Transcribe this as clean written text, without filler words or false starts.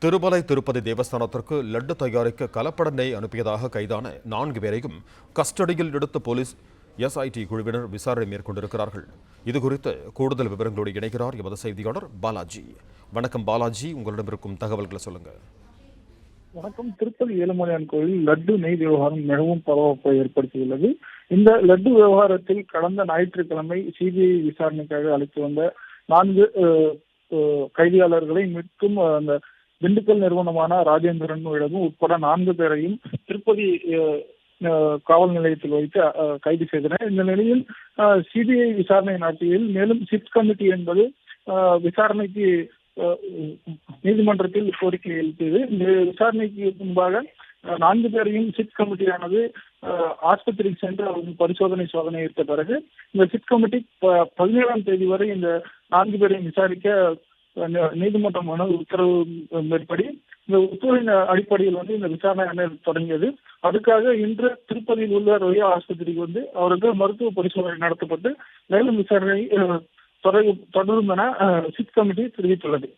திருமலை திருப்பதி தேவஸ்தானத்திற்கு லட்டு தயாரிக்க கலப்பட நெய் அனுப்பியதாக கைதான 4 பேரையும் கஸ்டடியில் எடுத்த போலீஸ் எஸ்ஐடி குழுவினர் விசாரணை மேற்கொண்டிருக்கிறார்கள். இதுகுறித்து கூடுதல் விவரங்களோடு இணைகிறார் எமது செய்தியாளர் பாலாஜி. வணக்கம் பாலாஜி, உங்களிடம் இருக்கும் தகவல்களை சொல்லுங்க. வணக்கம். திருப்பதி ஏழுமலையான் கோயில் லட்டு நெய் விவகாரம் மிகவும் பரபரப்பை ஏற்படுத்தியுள்ளது. இந்த லட்டு விவகாரத்தில் கடந்த ஞாயிற்றுக்கிழமை சிபிஐ விசாரணைக்காக அழைத்து வந்த 4 கைதியாளர்களை மீட்கும் அந்த திண்டுக்கல் நிறுவனமான ராஜேந்திரன் உட்பட 4 பேரையும் திருப்பதி காவல் நிலையத்தில் வைத்து கைது செய்தனர். இந்த நிலையில் சிபிஐ விசாரணை நடத்தியில் மேலும் சிட் கமிட்டி என்பது விசாரணைக்கு நீதிமன்றத்தில் கோரிக்கை எழுப்பியது. இந்த விசாரணைக்கு முன்பாக 4 பேரையும் சிட் கமிட்டியானது ஆஸ்பத்திரிக்கு சென்று அவர்கள் சோதனை எடுத்த பிறகு இந்த சிட் கமிட்டி 17ஆம் தேதி வரை இந்த 4 பேரையும் விசாரிக்க நீதிமன்றம் உத்தரவு மேற்படி இந்த உத்தரவின் அடிப்படையில் இந்த விசாரணை தொடங்கியது. அதுக்காக இன்று திருப்பதியில் உள்ள ரோயா ஆஸ்பத்திரிக்கு அவருக்கு மருத்துவ பரிசோதனை நடத்தப்பட்டு மேலும் விசாரணை தொடரும் என சிட் கமிட்டி தெரிவித்துள்ளது.